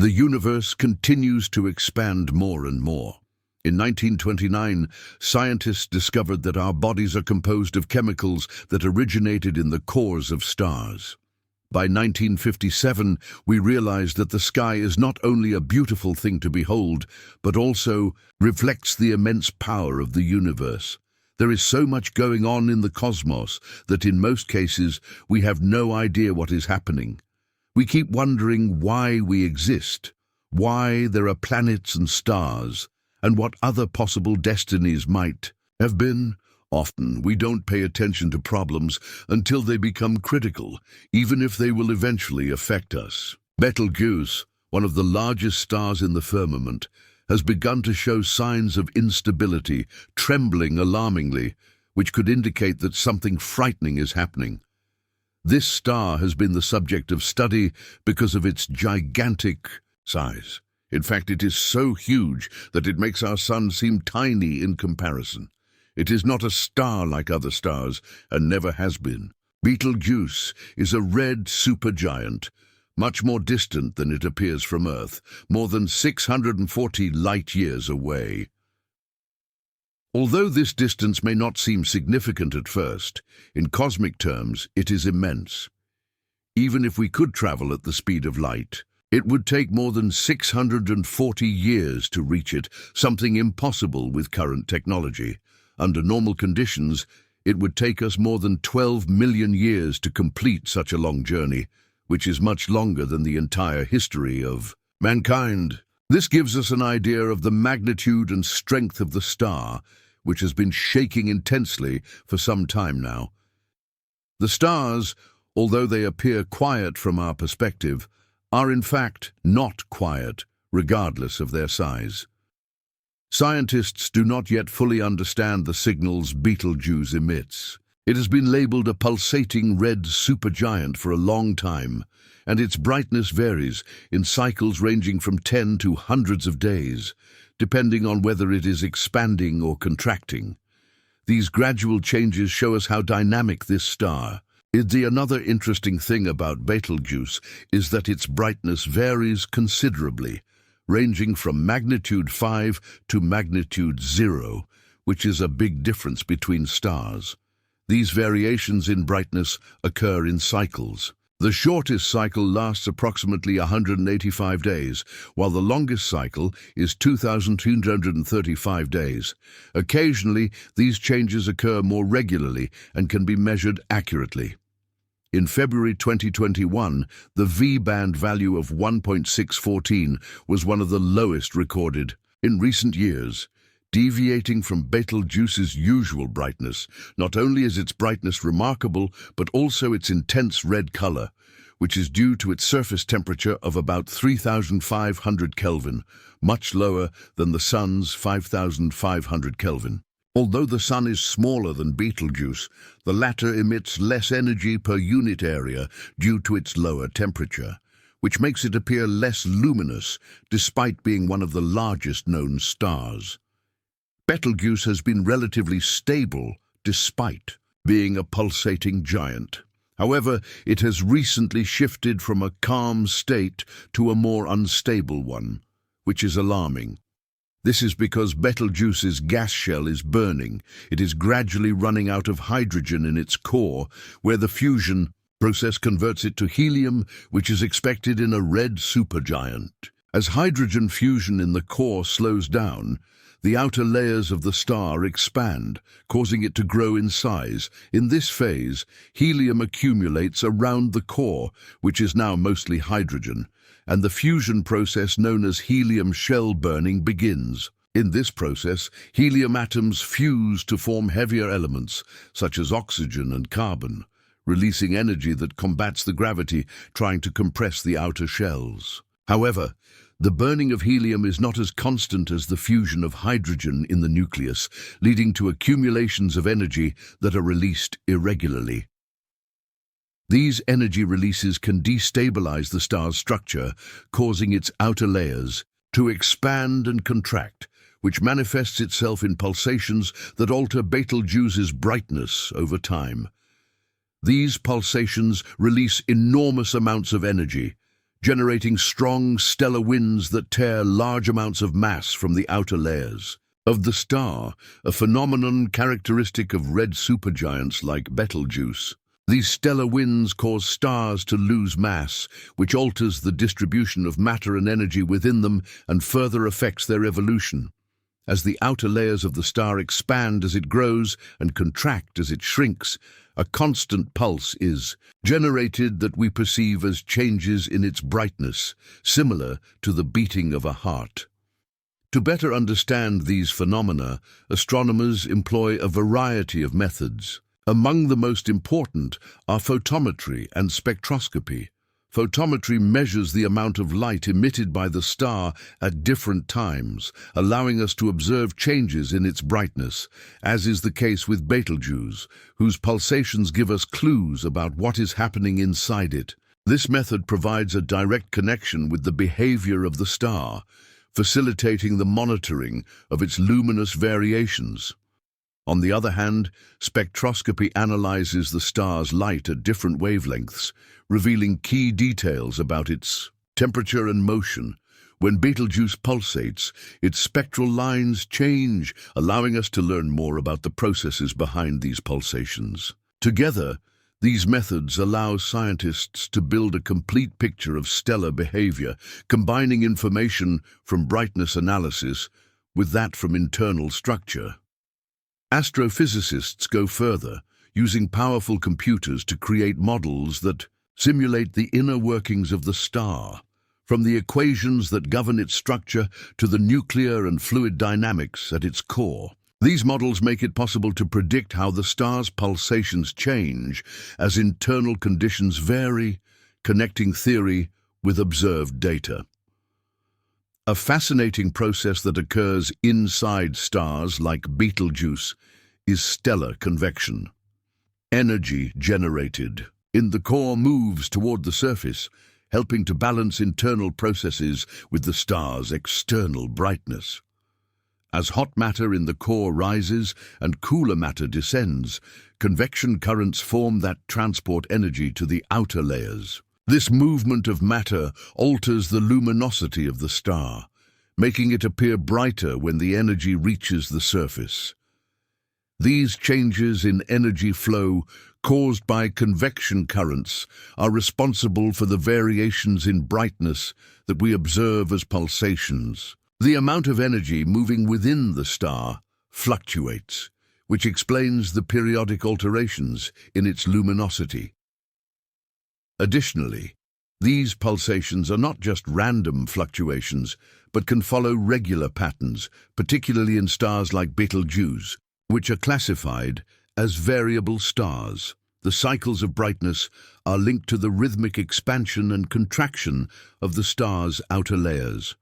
The universe continues to expand more and more. In 1929, scientists discovered that our bodies are composed of chemicals that originated in the cores of stars. By 1957, we realized that the sky is not only a beautiful thing to behold, but also reflects the immense power of the universe. There is so much going on in the cosmos that in most cases we have no idea what is happening. We keep wondering why we exist, why there are planets and stars, and what other possible destinies might have been. Often, we don't pay attention to problems until they become critical, even if they will eventually affect us. Betelgeuse, one of the largest stars in the firmament, has begun to show signs of instability, trembling alarmingly, which could indicate that something frightening is happening. This star has been the subject of study because of its gigantic size. In fact, it is so huge that it makes our sun seem tiny in comparison. It is not a star like other stars, and never has been. Betelgeuse is a red supergiant, much more distant than it appears from Earth, more than 640 light-years away. Although this distance may not seem significant at first, in cosmic terms it is immense. Even if we could travel at the speed of light, it would take more than 640 years to reach it, something impossible with current technology. Under normal conditions, it would take us more than 12 million years to complete such a long journey, which is much longer than the entire history of mankind. This gives us an idea of the magnitude and strength of the star, which has been shaking intensely for some time now. The stars, although they appear quiet from our perspective, are in fact not quiet, regardless of their size. Scientists do not yet fully understand the signals Betelgeuse emits. It has been labeled a pulsating red supergiant for a long time, and its brightness varies in cycles ranging from 10 to hundreds of days, depending on whether it is expanding or contracting. These gradual changes show us how dynamic this star is. Another interesting thing about Betelgeuse is that its brightness varies considerably, ranging from magnitude 5 to magnitude 0, which is a big difference between stars. These variations in brightness occur in cycles. The shortest cycle lasts approximately 185 days, while the longest cycle is 2,235 days. Occasionally, these changes occur more regularly and can be measured accurately. In February 2021, the V-band value of 1.614 was one of the lowest recorded in recent years, deviating from Betelgeuse's usual brightness. Not only is its brightness remarkable, but also its intense red color, which is due to its surface temperature of about 3,500 Kelvin, much lower than the Sun's 5,500 Kelvin. Although the Sun is smaller than Betelgeuse, the latter emits less energy per unit area due to its lower temperature, which makes it appear less luminous despite being one of the largest known stars. Betelgeuse has been relatively stable despite being a pulsating giant. However, it has recently shifted from a calm state to a more unstable one, which is alarming. This is because Betelgeuse's gas shell is burning. It is gradually running out of hydrogen in its core, where the fusion process converts it to helium, which is expected in a red supergiant. As hydrogen fusion in the core slows down, the outer layers of the star expand, causing it to grow in size. In this phase, helium accumulates around the core, which is now mostly hydrogen, and the fusion process known as helium shell burning begins. In this process, helium atoms fuse to form heavier elements, such as oxygen and carbon, releasing energy that combats the gravity trying to compress the outer shells. However, the burning of helium is not as constant as the fusion of hydrogen in the nucleus, leading to accumulations of energy that are released irregularly. These energy releases can destabilize the star's structure, causing its outer layers to expand and contract, which manifests itself in pulsations that alter Betelgeuse's brightness over time. These pulsations release enormous amounts of energy, generating strong stellar winds that tear large amounts of mass from the outer layers of the star, a phenomenon characteristic of red supergiants like Betelgeuse. These stellar winds cause stars to lose mass, which alters the distribution of matter and energy within them and further affects their evolution. As the outer layers of the star expand as it grows and contract as it shrinks, a constant pulse is generated that we perceive as changes in its brightness, similar to the beating of a heart. To better understand these phenomena, astronomers employ a variety of methods. Among the most important are photometry and spectroscopy. Photometry measures the amount of light emitted by the star at different times, allowing us to observe changes in its brightness, as is the case with Betelgeuse, whose pulsations give us clues about what is happening inside it. This method provides a direct connection with the behavior of the star, facilitating the monitoring of its luminous variations. On the other hand, spectroscopy analyzes the star's light at different wavelengths, revealing key details about its temperature and motion. When Betelgeuse pulsates, its spectral lines change, allowing us to learn more about the processes behind these pulsations. Together, these methods allow scientists to build a complete picture of stellar behavior, combining information from brightness analysis with that from internal structure. Astrophysicists go further, using powerful computers to create models that simulate the inner workings of the star, from the equations that govern its structure to the nuclear and fluid dynamics at its core. These models make it possible to predict how the star's pulsations change as internal conditions vary, connecting theory with observed data. A fascinating process that occurs inside stars like Betelgeuse is stellar convection. Energy generated in the core moves toward the surface, helping to balance internal processes with the star's external brightness. As hot matter in the core rises and cooler matter descends, convection currents form that transport energy to the outer layers. This movement of matter alters the luminosity of the star, making it appear brighter when the energy reaches the surface. These changes in energy flow caused by convection currents are responsible for the variations in brightness that we observe as pulsations. The amount of energy moving within the star fluctuates, which explains the periodic alterations in its luminosity. Additionally, these pulsations are not just random fluctuations, but can follow regular patterns, particularly in stars like Betelgeuse, which are classified as variable stars. The cycles of brightness are linked to the rhythmic expansion and contraction of the star's outer layers.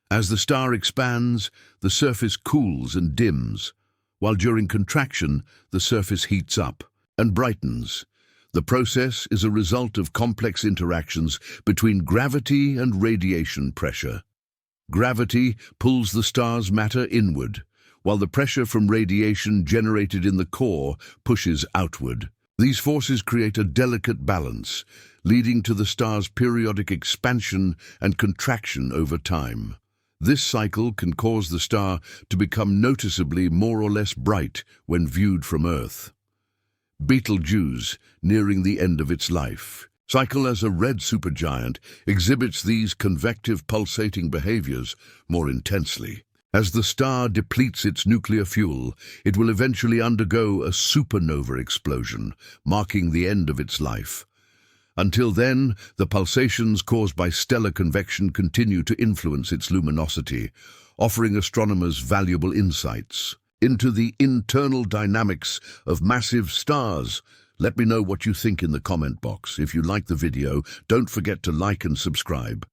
As the star expands, the surface cools and dims, while during contraction, the surface heats up and brightens. The process is a result of complex interactions between gravity and radiation pressure. Gravity pulls the star's matter inward, while the pressure from radiation generated in the core pushes outward. These forces create a delicate balance, leading to the star's periodic expansion and contraction over time. This cycle can cause the star to become noticeably more or less bright when viewed from Earth. Betelgeuse, nearing the end of its life cycle as a red supergiant, exhibits these convective pulsating behaviors more intensely. As the star depletes its nuclear fuel, it will eventually undergo a supernova explosion, marking the end of its life. Until then, the pulsations caused by stellar convection continue to influence its luminosity, offering astronomers valuable insights into the internal dynamics of massive stars. Let me know what you think in the comment box. If you like the video, don't forget to like and subscribe.